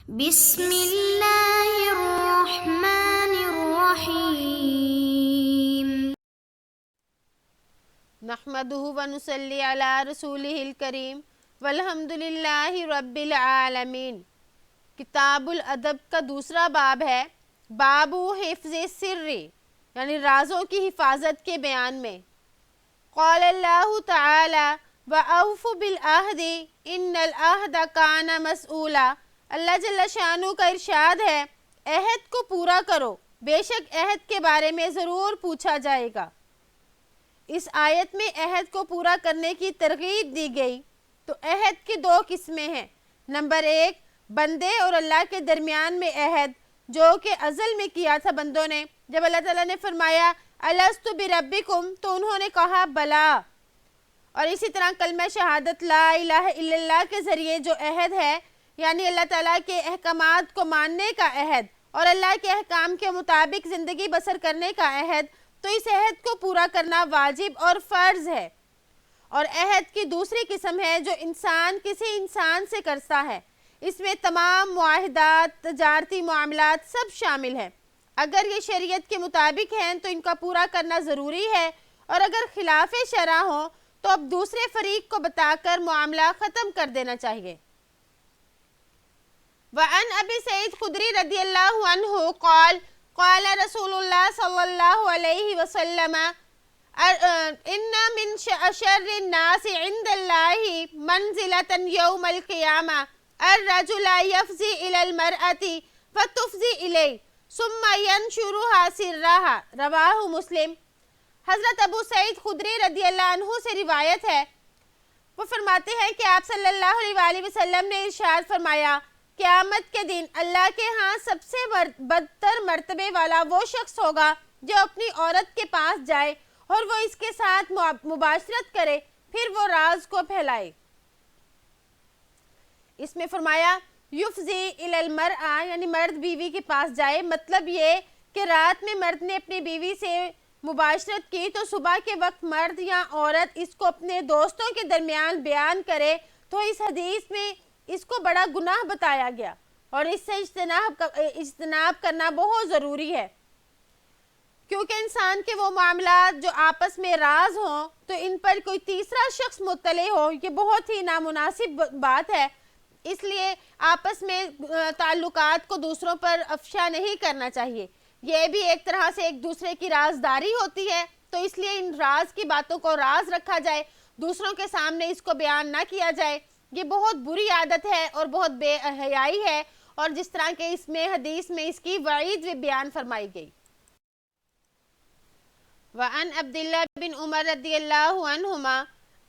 بسم اللہ الرحمن الرحیم نحمدہ ونصلی علی رسولہ الکریم والحمد للہ رب العالمین۔ کتاب الادب کا دوسرا باب ہے باب حفظ سر، یعنی رازوں کی حفاظت کے بیان میں۔ قال اللہ تعالی وَأَوْفُوا بِالْعَهْدِ إِنَّ الْعَهْدَ كَانَ مسئولا۔ اللہ جل شانہ کا ارشاد ہے عہد کو پورا کرو، بے شک عہد کے بارے میں ضرور پوچھا جائے گا۔ اس آیت میں عہد کو پورا کرنے کی ترغیب دی گئی۔ تو عہد کی دو قسمیں ہیں۔ نمبر ایک، بندے اور اللہ کے درمیان میں عہد، جو کہ ازل میں کیا تھا بندوں نے۔ جب اللہ تعالیٰ نے فرمایا الست بربکم، تو انہوں نے کہا بلا۔ اور اسی طرح کلمہ شہادت لا الہ الا اللہ کے ذریعے جو عہد ہے، یعنی اللہ تعالیٰ کے احکامات کو ماننے کا عہد اور اللہ کے احکام کے مطابق زندگی بسر کرنے کا عہد، تو اس عہد کو پورا کرنا واجب اور فرض ہے۔ اور عہد کی دوسری قسم ہے جو انسان کسی انسان سے کرتا ہے۔ اس میں تمام معاہدات، تجارتی معاملات سب شامل ہیں۔ اگر یہ شریعت کے مطابق ہیں تو ان کا پورا کرنا ضروری ہے، اور اگر خلاف شرع ہو تو اب دوسرے فریق کو بتا کر معاملہ ختم کر دینا چاہیے۔ وعن ابی سعید خدری رضی اللہ عنہ قال قال رسول اللہ صلی اللہ علیہ وسلم ان من شر الناس عند اللہ منزلة یوم القیامہ الرجل یفزی الى المرأة فتفزی الیہ ثم ینشرها سرها، رواہ مسلم۔ حضرت ابو سعید خدری رضی اللہ عنہ سے روایت ہے، وہ فرماتے ہیں کہ آپ صلی اللہ علیہ وسلم نے ارشاد فرمایا قیامت کے دن اللہ کے ہاں سب سے بدتر مرتبے والا وہ شخص ہوگا جو اپنی عورت کے پاس جائے اور وہ اس کے ساتھ مباشرت کرے، پھر وہ راز کو پھیلائے۔ اس میں فرمایا یفزی الی المرأة، یعنی مرد بیوی کے پاس جائے، مطلب یہ کہ رات میں مرد نے اپنی بیوی سے مباشرت کی تو صبح کے وقت مرد یا عورت اس کو اپنے دوستوں کے درمیان بیان کرے، تو اس حدیث میں اس کو بڑا گناہ بتایا گیا، اور اس سے اجتناب کرنا بہت ضروری ہے، کیونکہ انسان کے وہ معاملات جو آپس میں راز ہوں تو ان پر کوئی تیسرا شخص مطلع ہو، یہ بہت ہی نامناسب بات ہے۔ اس لیے آپس میں تعلقات کو دوسروں پر افشا نہیں کرنا چاہیے۔ یہ بھی ایک طرح سے ایک دوسرے کی رازداری ہوتی ہے، تو اس لیے ان راز کی باتوں کو راز رکھا جائے، دوسروں کے سامنے اس کو بیان نہ کیا جائے۔ یہ بہت بری عادت ہے اور بہت بے حیائی ہے، اور جس طرح کہ اس میں حدیث میں اس کی وعید بھی بیان فرمائی گئی۔ وعن عبداللہ بن عمر رضی اللہ عنہما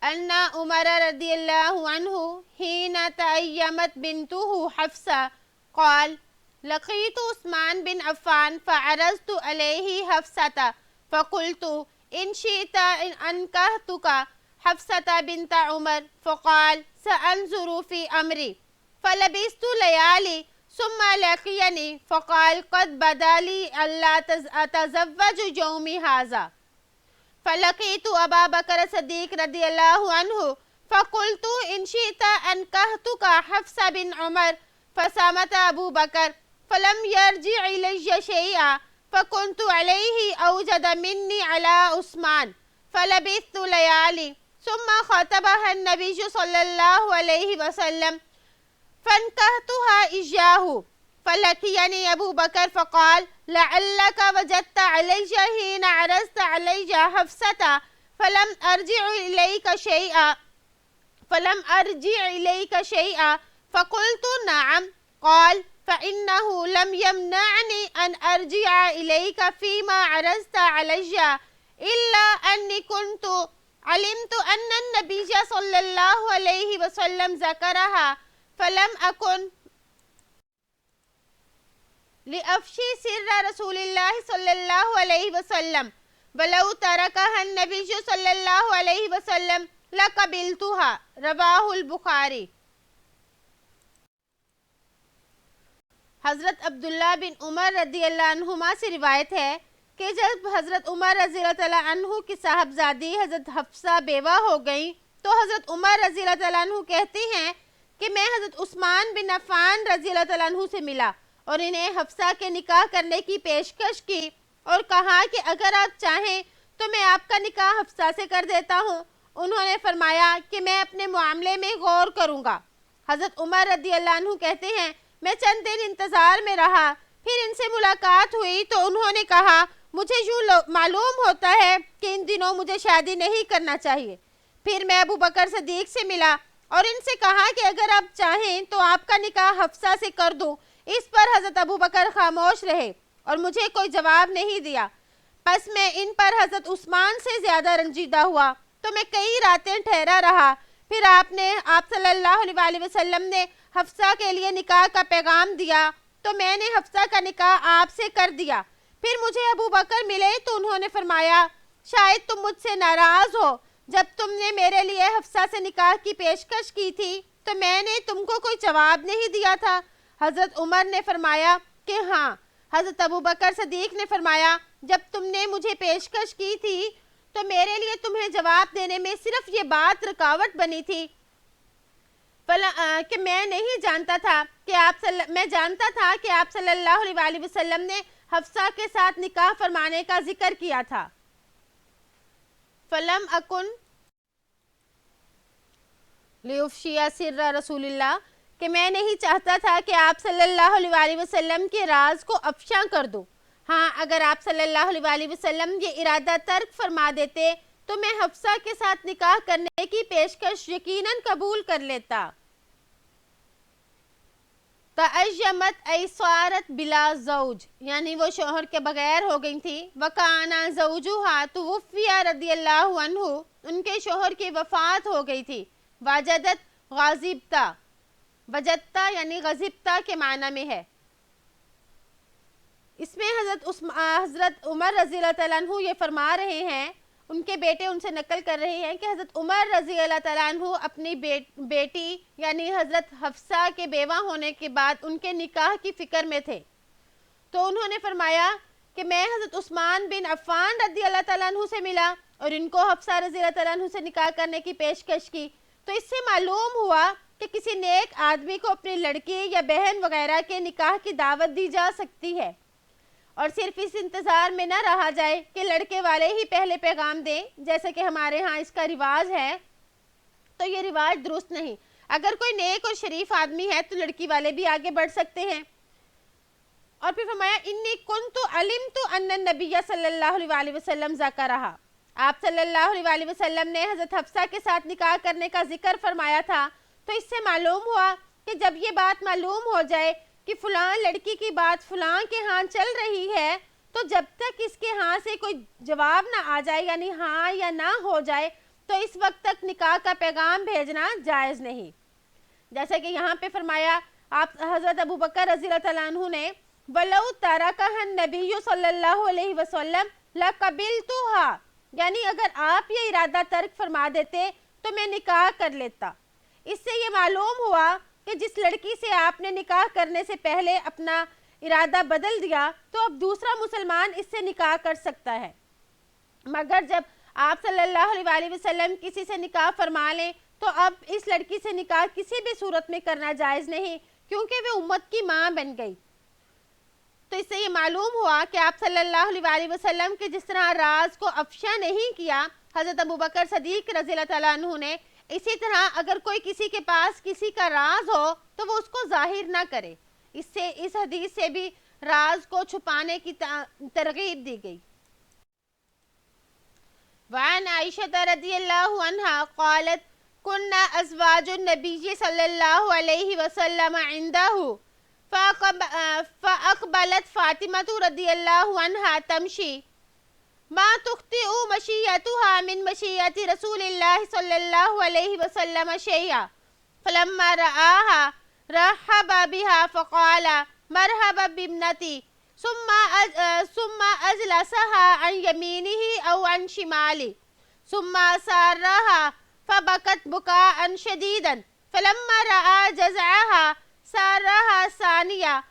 ان عمر رضی اللہ عنہ حین تأیمت بنته حفصہ قال لقیت عثمان بن عفان فعرضت علیہ حفصة فقلت ان شئت انکحتک حفصة بنت عمر فقال سأنظر في امری فلبثت لیالی ثم لقینی فقال قد بدا لی الا اتزوج یومی هذا فلقیت ابا بکر صدیق رضی اللہ عنہ فقلت ان شئت انکحتک حفصة بن عمر فصمت ابو بکر فلم يرجع الی شیئا فكنت علیہ اوجد منی علی عثمان فلبثت لیالی ثم خطبها النبی صلی اللہ علیہ وسلم فانکحتها إياه فلقيني أبو بکر فقال لعلك وجدت علي حين عرضت علي حفصة فلم أرجع إليك شيئا فقلت نعم قال فإنه لم يمنعني أن أرجع إليك فيما عرضت علي إلا أني كنت علمت أن النبي صلى الله عليه وسلم ذكرها فلم أكن لأفشي سر رسول الله صلى الله عليه وسلم ولو تركها النبي صلى الله عليه وسلم لقبلتها، رواہ البخاری۔ حضرت عبداللہ بن عمر رضی اللہ عنہما سے روایت ہے کہ جب حضرت عمر رضی اللہ عنہ کی صاحبزادی حضرت حفصہ بیوہ ہو گئیں تو حضرت عمر رضی اللہ عنہ کہتے ہیں کہ میں حضرت عثمان بن عفان رضی اللہ تعالیٰ عنہ سے ملا اور انہیں حفصہ کے نکاح کرنے کی پیشکش کی اور کہا کہ اگر آپ چاہیں تو میں آپ کا نکاح حفصہ سے کر دیتا ہوں۔ انہوں نے فرمایا کہ میں اپنے معاملے میں غور کروں گا۔ حضرت عمر رضی اللہ عنہ کہتے ہیں میں چند دن انتظار میں رہا، پھر ان سے ملاقات ہوئی تو انہوں نے کہا مجھے یوں معلوم ہوتا ہے کہ ان دنوں مجھے شادی نہیں کرنا چاہیے۔ پھر میں ابو بکر صدیق سے ملا اور ان سے کہا کہ اگر آپ چاہیں تو آپ کا نکاح حفصہ سے کر دوں۔ اس پر حضرت ابو بکر خاموش رہے اور مجھے کوئی جواب نہیں دیا۔ پس میں ان پر حضرت عثمان سے زیادہ رنجیدہ ہوا تو میں کئی راتیں ٹھہرا رہا۔ پھر آپ صلی اللہ علیہ وسلم نے حفصہ کے لیے نکاح کا پیغام دیا تو میں نے حفصہ کا نکاح آپ سے کر دیا۔ پھر مجھے ابو بکر ملے تو انہوں نے فرمایا شاید تم مجھ سے ناراض ہو، جب تم نے میرے لیے حفصہ سے نکاح کی پیشکش کی تھی تو میں نے تم کو کوئی جواب نہیں دیا تھا۔ حضرت عمر نے فرمایا کہ ہاں۔ حضرت ابو بکر صدیق نے فرمایا جب تم نے مجھے پیشکش کی تھی تو میرے لیے تمہیں جواب دینے میں صرف یہ بات رکاوٹ بنی تھی کہ میں جانتا تھا کہ آپ صلی اللہ علیہ وسلم نے حفصہ کے ساتھ نکاح فرمانے کا ذکر کیا تھا۔ فلم اکن لیفشی سر رسول اللہ کہ میں نہیں چاہتا تھا کہ آپ صلی اللہ علیہ وسلم کے راز کو افشاں کر دوں۔ ہاں اگر آپ صلی اللہ علیہ وسلم یہ ارادہ ترک فرما دیتے تو میں حفصہ کے ساتھ نکاح کرنے کی پیشکش یقیناً قبول کر لیتا۔ تعجمت ای صارت بلا زوج یعنی وہ شوہر کے بغیر ہو گئی تھی۔ وکانا زوجہا توفی رضی اللہ عنہ ان کے شوہر کی وفات ہو گئی تھی۔ وجدت غاضبتا وجدتا یعنی غضبتا کے معنی میں ہے۔ اس میں حضرت عمر رضی اللہ تعالیٰ عنہ یہ فرما رہے ہیں، ان کے بیٹے ان سے نقل کر رہے ہیں کہ حضرت عمر رضی اللہ تعالیٰ عنہ اپنی بیٹی یعنی حضرت حفصہ کے بیوہ ہونے کے بعد ان کے نکاح کی فکر میں تھے، تو انہوں نے فرمایا کہ میں حضرت عثمان بن عفان رضی اللہ تعالیٰ عنہ سے ملا اور ان کو حفصہ رضی اللہ تعالیٰ عنہ سے نکاح کرنے کی پیشکش کی، تو اس سے معلوم ہوا کہ کسی نیک آدمی کو اپنی لڑکی یا بہن وغیرہ کے نکاح کی دعوت دی جا سکتی ہے، اور صرف اس انتظار میں نہ رہا جائے کہ لڑکے والے ہی پہلے پیغام دیں جیسے کہ ہمارے ہاں اس کا رواج ہے، تو یہ رواج درست نہیں۔ اگر کوئی نیک اور شریف آدمی ہے تو لڑکی والے بھی آگے بڑھ سکتے ہیں۔ اور پھر فرمایا انی کنت علمت ان النبی صلی اللہ علیہ وسلم ذکرہا، آپ صلی اللہ علیہ وسلم نے حضرت حفصہ کے ساتھ نکاح کرنے کا ذکر فرمایا تھا، تو اس سے معلوم ہوا کہ جب یہ بات معلوم ہو جائے کہ فلاں لڑکی کی بات فلاں کے ہاں چل رہی ہے، تو جب تک اس کے ہاں سے کوئی جواب نہ آ جائے یعنی ہاں یا نہ ہو جائے تو اس وقت تک نکاح کا پیغام بھیجنا جائز نہیں۔ جیسے کہ یہاں پہ فرمایا آپ حضرت ابو بکر رضی اللہ تعالیٰ عنہ نے وَلَوْ تَرَكَهَا النَّبِيُّ صلی اللہ علیہ وسلم لَقَبِلْتُهَا یعنی اگر آپ یہ ارادہ ترک فرما دیتے تو میں نکاح کر لیتا۔ اس سے یہ معلوم ہوا کہ جس لڑکی سے آپ نے نکاح کرنے سے پہلے اپنا ارادہ بدل دیا تو اب دوسرا مسلمان اس سے نکاح کر سکتا ہے، مگر جب آپ صلی اللہ علیہ وسلم کسی سے نکاح فرما لیں تو اب اس لڑکی سے نکاح کسی بھی صورت میں کرنا جائز نہیں، کیونکہ وہ امت کی ماں بن گئی۔ تو اس سے یہ معلوم ہوا کہ آپ صلی اللہ علیہ وسلم کے جس طرح راز کو افشا نہیں کیا حضرت ابو بکر صدیق رضی اللہ تعالیٰ عنہ نے، اسی طرح اگر کوئی کسی کے پاس کسی کا راز ہو تو وہ اس کو ظاہر نہ کرے۔ اس حدیث سے بھی راز کو چھپانے کی ترغیب دی گئی۔ وعن عائشہ رضی اللہ عنہا قالت كنا ازواج النبی صلی اللہ علیہ وسلم عنده فاقبلت فاطمة رضی اللہ عنہا تمشی ما تخطئ مشيتها من مشية رسول الله صلى الله عليه وسلم شيئا فلما رآها رحب بها فقال مرحبا بابنتي ثم أجلسها عن يمينه أو عن شماله ثم سارها فبكت بكاء شديدا فلما رأى جزعها سارها ثانية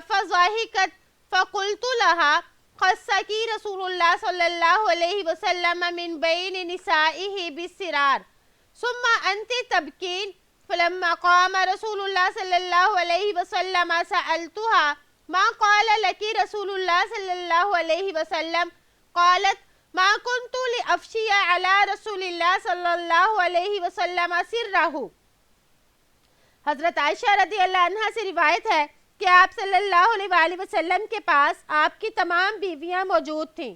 فضحكت فقلت لها قصکی رسول اللہ صلی اللہ علیہ وسلم من بین نسائه بالسرار ثم انت تبکین فلما قام رسول اللہ صلی اللہ علیہ وسلم سألتها ما قال لك رسول اللہ صلی اللہ علیہ وسلم قالت ما كنت لأفشي على رسول اللہ صلی اللہ علیہ وسلم سرہ۔ حضرت عائشہ رضی اللہ عنہ سے روایت ہے کہ آپ صلی اللہ علیہ وآلہ وسلم کے پاس آپ کی تمام بیویاں موجود تھیں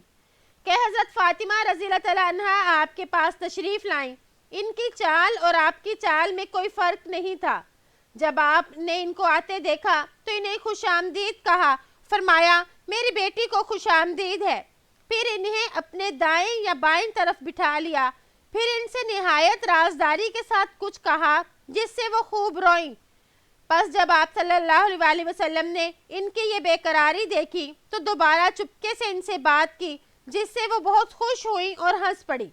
کہ حضرت فاطمہ رضی اللہ تعالیٰ عنہ آپ کے پاس تشریف لائیں۔ ان کی چال اور آپ کی چال میں کوئی فرق نہیں تھا۔ جب آپ نے ان کو آتے دیکھا تو انہیں خوش آمدید کہا، فرمایا میری بیٹی کو خوش آمدید ہے، پھر انہیں اپنے دائیں یا بائیں طرف بٹھا لیا، پھر ان سے نہایت رازداری کے ساتھ کچھ کہا جس سے وہ خوب روئیں۔ پس جب آپ صلی اللہ علیہ وآلہ وسلم نے ان کی یہ بے قراری دیکھی تو دوبارہ چپکے سے ان سے بات کی، جس سے وہ بہت خوش ہوئیں اور ہنس پڑی۔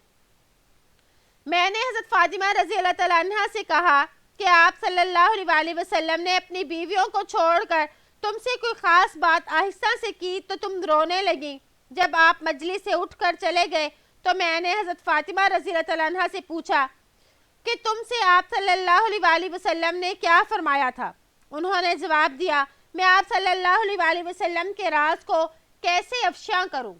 میں نے حضرت فاطمہ رضی اللہ تعالیٰ عنہ سے کہا کہ آپ صلی اللہ علیہ وآلہ وسلم نے اپنی بیویوں کو چھوڑ کر تم سے کوئی خاص بات آہستہ سے کی تو تم رونے لگیں۔ جب آپ مجلس سے اٹھ کر چلے گئے تو میں نے حضرت فاطمہ رضی اللہ تعالیٰ عنہ سے پوچھا کہ تم سے آپ صلی اللہ علیہ وآلہ وسلم نے کیا فرمایا تھا؟ انہوں نے جواب دیا، میں آپ صلی اللہ علیہ وآلہ وسلم کے راز کو کیسے افشاں کروں؟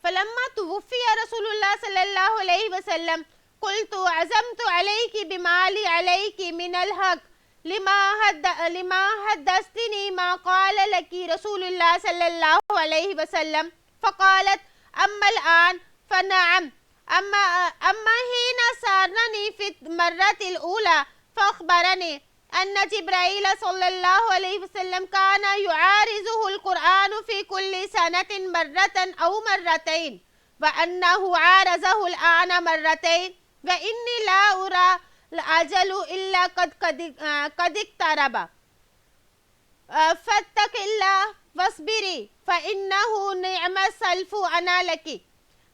فلما توفی رسول اللہ صلی اللہ علیہ وسلم قلت عزمت علیک بمالی علیک من الحق لما حدثتنی ما قال لکی رسول اللہ صلی اللہ علیہ وسلم فقالت اما الآن فنعم اما حين سارني في المرة الأولى فأخبرني أن جبرائيل صلى الله عليه وسلم كان يعارضه القرآن في كل سنة مرة أو مرتين وأنه عارضه الآن مرتين وإني لا أرى الأجل إلا قد اقترب فاتق الله واصبري فإنه نعم السلف أنا لك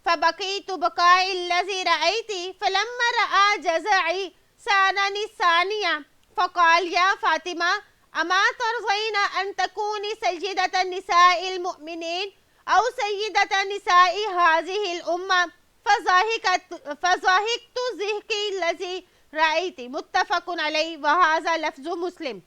فبقيت بقاء الذي رأيت فلما رأى جزعي سارني الثانية فقال يا فاطمة أما ترضين أن تكوني سيدة نساء المؤمنين أو سيدة نساء هذه الأمة فضحكت ضحكي الذي رأيت متفق علیہ وہذا لفظ مسلم۔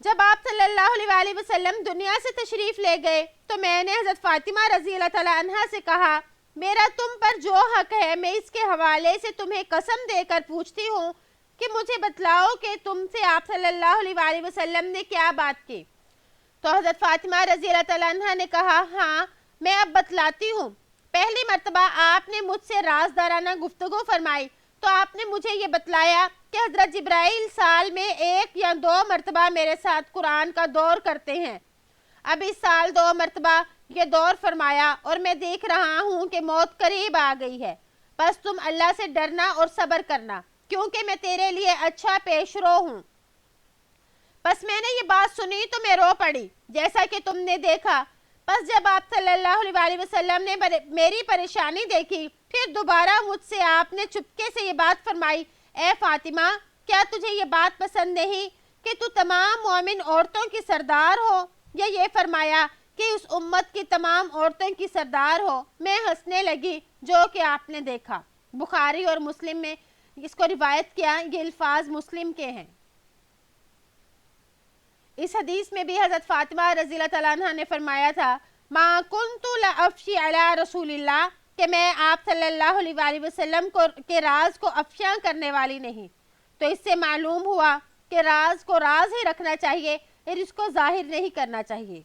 جب آپ صلی اللہ علیہ وآلہ وسلم دنیا سے تشریف لے گئے تو میں نے حضرت فاطمہ رضی اللہ تعالیٰ عنہ سے کہا، میرا تم پر جو حق ہے میں اس کے حوالے سے تمہیں قسم دے کر پوچھتی ہوں کہ مجھے بتلاؤ کہ تم سے آپ صلی اللہ علیہ وآلہ وسلم نے کیا بات کی؟ تو حضرت فاطمہ رضی اللہ تعالیٰ عنہ نے کہا، ہاں میں اب بتلاتی ہوں۔ پہلی مرتبہ آپ نے مجھ سے رازدارانہ گفتگو فرمائی تو آپ نے مجھے یہ بتلایا کہ حضرت جبرائیل سال میں 1 یا 2 مرتبہ میرے ساتھ قرآن کا دور کرتے ہیں۔ اب اس سال 2 مرتبہ یہ دور فرمایا اور میں دیکھ رہا ہوں کہ موت قریب آ گئی ہے، بس تم اللہ سے ڈرنا اور صبر کرنا کیونکہ میں تیرے لیے اچھا پیش رو ہوں۔ بس میں نے یہ بات سنی تو میں رو پڑی جیسا کہ تم نے دیکھا۔ بس جب آپ صلی اللہ علیہ وآلہ وسلم نے میری پریشانی دیکھی پھر دوبارہ مجھ سے آپ نے چپکے سے یہ بات فرمائی، اے فاطمہ کیا تجھے یہ بات پسند نہیں کہ تو تمام مومن عورتوں کی سردار ہو، یا یہ فرمایا کہ اس امت کی تمام عورتوں کی سردار ہو؟ میں ہنسنے لگی جو کہ آپ نے دیکھا۔ بخاری اور مسلم میں اس کو روایت کیا، یہ الفاظ مسلم کے ہیں۔ اس حدیث میں بھی حضرت فاطمہ رضی اللہ تعالیٰ عنہ نے فرمایا تھا، ما کنت لأفشی علی رسول اللہ، کہ میں آپ صلی اللہ علیہ وآلہ وسلم کے راز کو افشاں کرنے والی نہیں۔ تو اس سے معلوم ہوا کہ راز کو راز ہی رکھنا چاہیے اور اس کو ظاہر نہیں کرنا چاہیے۔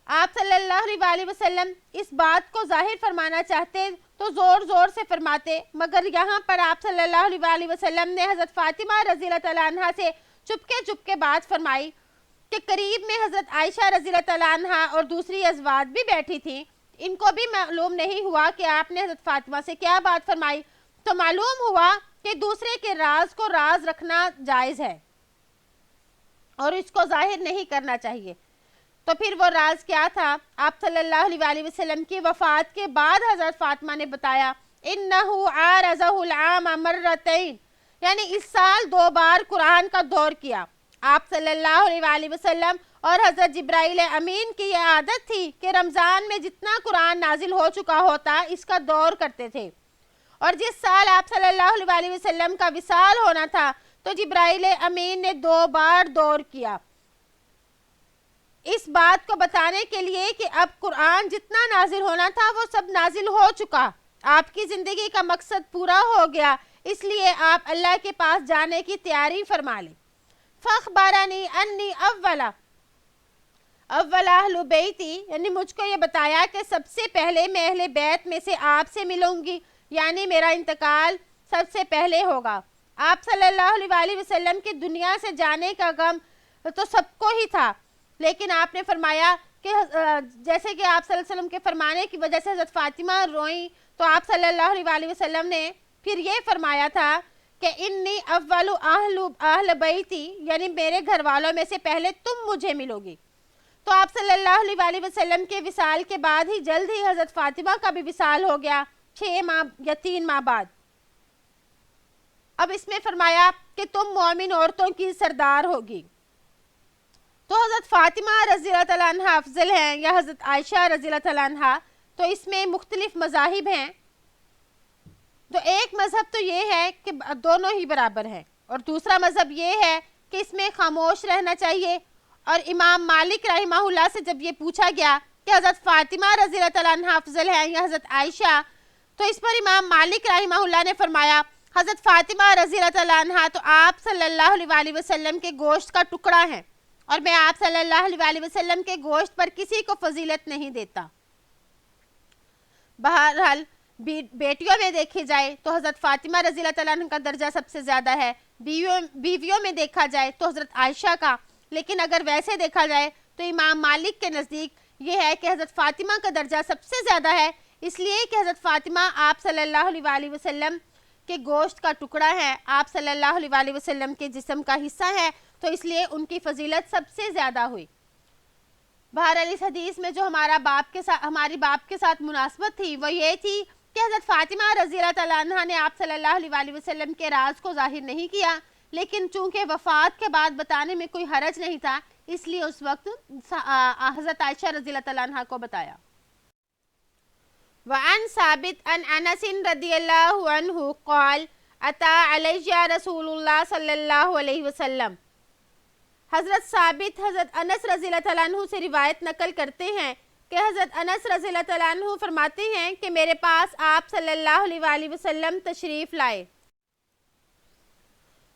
آپ صلی اللہ علیہ وآلہ وسلم اس بات کو ظاہر فرمانا چاہتے تو زور زور سے فرماتے، مگر یہاں پر آپ صلی اللہ علیہ وآلہ وسلم نے حضرت فاطمہ رضی اللہ تعالیٰ عنہ سے چپکے بات فرمائی کہ قریب میں حضرت عائشہ رضی اللہ تعالیٰ عنہ اور دوسری ازواج بھی بیٹھی تھیں، ان کو بھی معلوم نہیں ہوا کہ آپ نے حضرت فاطمہ سے کیا بات فرمائی، تو معلوم ہوا کہ دوسرے کے راز کو راز رکھنا جائز ہے اور اس کو ظاہر نہیں کرنا چاہیے۔ تو پھر وہ راز کیا تھا؟ آپ صلی اللہ علیہ وآلہ وسلم کی وفات کے بعد حضرت فاطمہ نے بتایا، اِنَّهُ عَارَضَهُ الْعَامَ مَرَّتَيْن، یعنی اس سال 2 بار قرآن کا دور کیا۔ آپ صلی اللہ علیہ وآلہ وسلم اور حضرت جبرائیل امین کی یہ عادت تھی کہ رمضان میں جتنا قرآن نازل ہو چکا ہوتا اس کا دور کرتے تھے، اور جس سال آپ صلی اللہ علیہ وسلم کا وصال ہونا تھا تو جبرائیل امین نے 2 بار دور کیا، اس بات کو بتانے کے لیے کہ اب قرآن جتنا نازل ہونا تھا وہ سب نازل ہو چکا، آپ کی زندگی کا مقصد پورا ہو گیا، اس لیے آپ اللہ کے پاس جانے کی تیاری فرما لیں۔ فَأَخْبَرَنِي أَنِّي أَوَّلَ اہل بیتی، یعنی مجھ کو یہ بتایا کہ سب سے پہلے میں اہل بیت میں سے آپ سے ملوں گی، یعنی میرا انتقال سب سے پہلے ہوگا۔ آپ صلی اللہ علیہ وسلم کی دنیا سے جانے کا غم تو سب کو ہی تھا، لیکن آپ نے فرمایا کہ جیسے کہ آپ صلی اللہ علیہ وسلم کے فرمانے کی وجہ سے حضرت فاطمہ روئیں، تو آپ صلی اللہ علیہ وسلم نے پھر یہ فرمایا تھا کہ انی اول اہل بیتی، یعنی میرے گھر والوں میں سے پہلے تم مجھے ملو گی۔ تو آپ صلی اللہ علیہ وسلم کے وصال کے بعد ہی جلد ہی حضرت فاطمہ کا بھی وصال ہو گیا، 6 ماہ یا 3 ماہ بعد۔ اب اس میں فرمایا کہ تم مومن عورتوں کی سردار ہوگی، تو حضرت فاطمہ رضی اللہ تعالیٰ عنہ افضل ہیں یا حضرت عائشہ رضی اللہ تعالیٰ عنہ، تو اس میں مختلف مذاہب ہیں۔ تو ایک مذہب تو یہ ہے کہ دونوں ہی برابر ہیں، اور دوسرا مذہب یہ ہے کہ اس میں خاموش رہنا چاہیے۔ اور امام مالک رحمہ اللہ سے جب یہ پوچھا گیا کہ حضرت فاطمہ رضی اللہ تعالیٰ عنہ افضل ہیں یا حضرت عائشہ، تو اس پر امام مالک رحمہ اللہ نے فرمایا حضرت فاطمہ رضی اللہ تعالیٰ عنہ تو آپ صلی اللہ علیہ وسلم کے گوشت کا ٹکڑا ہے، اور میں آپ صلی اللہ علیہ وسلم کے گوشت پر کسی کو فضیلت نہیں دیتا۔ بہرحال بیٹیوں میں دیکھی جائے تو حضرت فاطمہ رضی اللہ تعالیٰ عنہ کا درجہ سب سے زیادہ ہے، بیویوں میں دیکھا جائے تو حضرت عائشہ کا، لیکن اگر ویسے دیکھا جائے تو امام مالک کے نزدیک یہ ہے کہ حضرت فاطمہ کا درجہ سب سے زیادہ ہے، اس لیے کہ حضرت فاطمہ آپ صلی اللہ علیہ وسلم کے گوشت کا ٹکڑا ہے، آپ صلی اللہ علیہ وسلم کے جسم کا حصہ ہے، تو اس لیے ان کی فضیلت سب سے زیادہ ہوئی۔ بہرحال اس حدیث میں جو ہماری باپ کے ساتھ مناسبت تھی وہ یہ تھی کہ حضرت فاطمہ رضی اللہ تعالیٰ عنہ نے آپ صلی اللہ علیہ وسلم کے راز کو ظاہر نہیں کیا، لیکن چونکہ وفات کے بعد بتانے میں کوئی حرج نہیں تھا، اس لیے اس وقت حضرت عائشہ رضی اللہ تعالیٰ عنہ کو بتایا۔ وعن ثابت عن انس رضی اللہ عنہ قال اتا علیہ رسول اللہ صلی اللہ علیہ وسلم، حضرت ثابت حضرت انس رضی اللہ تعالیٰ عنہ سے روایت نقل کرتے ہیں کہ حضرت انس رضی اللہ تعالیٰ عنہ فرماتے ہیں کہ میرے پاس آپ صلی اللہ علیہ وسلم تشریف لائے،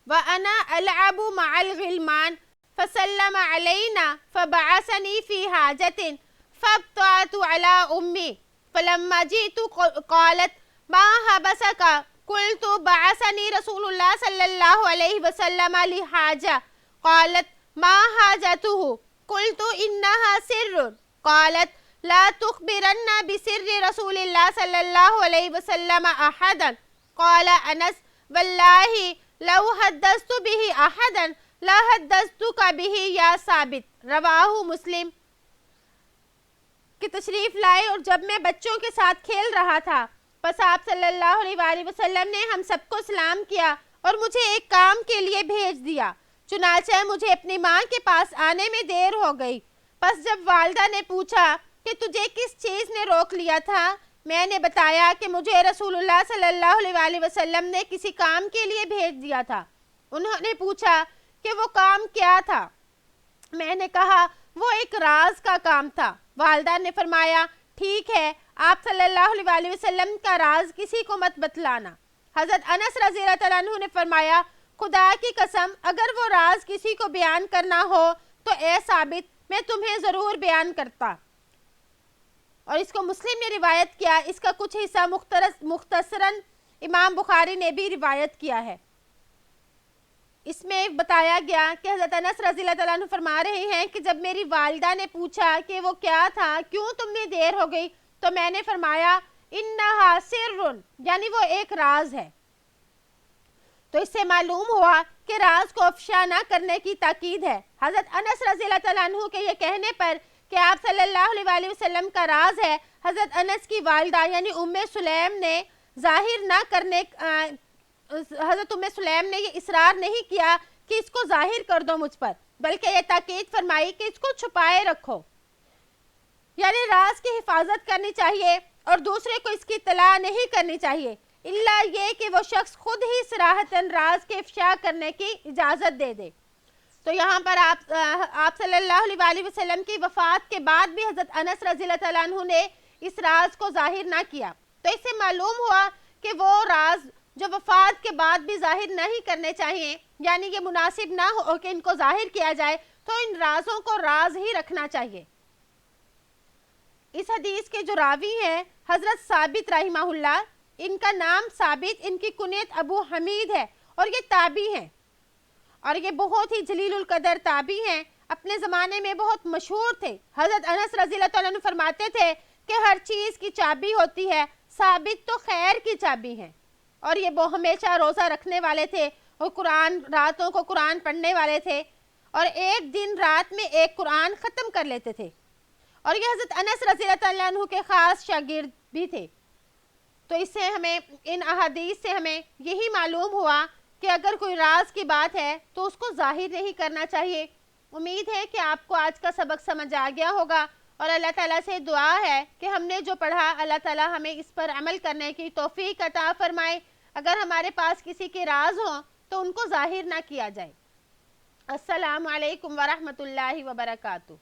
وَأَنَا أَلْعَبُ مَعَ الْغِلْمَانِ فَسَلَّمَ عَلَيْنَا فَبَعَثَنِي فِي حَاجَةٍ فَابْتَعَتُ عَلَىٰ أُمِّي فَلَمَّا جِئْتُ قَالَتْ مَا حَبَسَكَ قُلْتُ بَعَثَنِي رَسُولُ اللَّهِ صَلَّى اللَّهُ عَلَيْهِ وَسَلَّمَ لِحَاجَةٍ قَالَتْ مَا حَاجَتُهُ قُلْتُ إِنَّهَا سِرٌّ قَالَتْ لَا تُخْبِرَنَّ بِسِرِّ رَسُولِ اللَّهِ صَلَّى اللَّهُ عَلَيْهِ وَسَلَّمَ أَحَدًا قَالَ أَنَسُ وَاللَّهِ لو حدثت به احدا لا حدثتك به یا ثابت، رواہ مسلم، کہ تشریف لائے اور جب میں بچوں کے ساتھ کھیل رہا تھا، پس آپ صلی اللہ علیہ وسلم نے ہم سب کو سلام کیا اور مجھے ایک کام کے لیے بھیج دیا، چنانچہ مجھے اپنی ماں کے پاس آنے میں دیر ہو گئی، پس جب والدہ نے پوچھا کہ تجھے کس چیز نے روک لیا تھا، میں نے بتایا کہ مجھے رسول اللہ صلی اللہ علیہ وسلم نے کسی کام کے لیے بھیج دیا تھا۔ انہوں نے پوچھا کہ وہ کام کیا تھا؟ میں نے کہا وہ ایک راز کا کام تھا۔ والدہ نے فرمایا ٹھیک ہے، آپ صلی اللہ علیہ وسلم کا راز کسی کو مت بتلانا۔ حضرت انس رضی اللہ تعالیٰ عنہ نے فرمایا خدا کی قسم اگر وہ راز کسی کو بیان کرنا ہو تو اے ثابت میں تمہیں ضرور بیان کرتا۔ اور اس کو مسلم نے روایت کیا، اس کا کچھ حصہ مختصراً امام بخاری نے بھی روایت کیا ہے۔ اس میں بتایا گیا کہ حضرت انس رضی اللہ تعالیٰ عنہ فرما رہے ہیں کہ جب میری والدہ نے پوچھا کہ وہ کیا تھا، کیوں تم نے دیر ہو گئی، تو میں نے فرمایا انہا سر، یعنی وہ ایک راز ہے۔ تو اس سے معلوم ہوا کہ راز کو افشا نہ کرنے کی تاکید ہے۔ حضرت انس رضی اللہ تعالیٰ عنہ کے یہ کہنے پر کہ آپ صلی اللہ علیہ وسلم کا راز ہے، حضرت انس کی والدہ یعنی ام سلیم نے ظاہر نہ کرنے حضرت ام سلیم نے یہ اصرار نہیں کیا کہ اس کو ظاہر کر دو مجھ پر، بلکہ یہ تاکید فرمائی کہ اس کو چھپائے رکھو، یعنی راز کی حفاظت کرنی چاہیے اور دوسرے کو اس کی اطلاع نہیں کرنی چاہیے الا یہ کہ وہ شخص خود ہی صراحتاً راز کے افشا کرنے کی اجازت دے دے۔ تو یہاں پر آپ صلی اللہ علیہ وآلہ وسلم کی وفات کے بعد بھی حضرت انس رضی اللہ تعالیٰ عنہ نے اس راز کو ظاہر نہ کیا، تو اس سے معلوم ہوا کہ وہ راز جو وفات کے بعد بھی ظاہر نہیں کرنے چاہیے، یعنی یہ مناسب نہ ہو کہ ان کو ظاہر کیا جائے، تو ان رازوں کو راز ہی رکھنا چاہیے۔ اس حدیث کے جو راوی ہیں حضرت ثابت رحمہ اللہ، ان کا نام ثابت، ان کی کنیت ابو حمید ہے اور یہ تابعی ہیں، اور یہ بہت ہی جلیل القدر تابعی ہیں، اپنے زمانے میں بہت مشہور تھے۔ حضرت انس رضی اللہ تعالیٰ عنہ فرماتے تھے کہ ہر چیز کی چابی ہوتی ہے، ثابت تو خیر کی چابی ہیں، اور یہ وہ ہمیشہ روزہ رکھنے والے تھے اور راتوں کو قرآن پڑھنے والے تھے، اور ایک دن رات میں ایک قرآن ختم کر لیتے تھے، اور یہ حضرت انس رضی اللہ تعالیٰ عنہ کے خاص شاگرد بھی تھے۔ تو اس سے ہمیں، ان احادیث سے ہمیں یہی معلوم ہوا کہ اگر کوئی راز کی بات ہے تو اس کو ظاہر نہیں کرنا چاہیے۔ امید ہے کہ آپ کو آج کا سبق سمجھ آ گیا ہوگا، اور اللہ تعالیٰ سے دعا ہے کہ ہم نے جو پڑھا اللہ تعالیٰ ہمیں اس پر عمل کرنے کی توفیق عطا فرمائے۔ اگر ہمارے پاس کسی کے راز ہوں تو ان کو ظاہر نہ کیا جائے۔ السلام علیکم ورحمۃ اللہ وبرکاتہ۔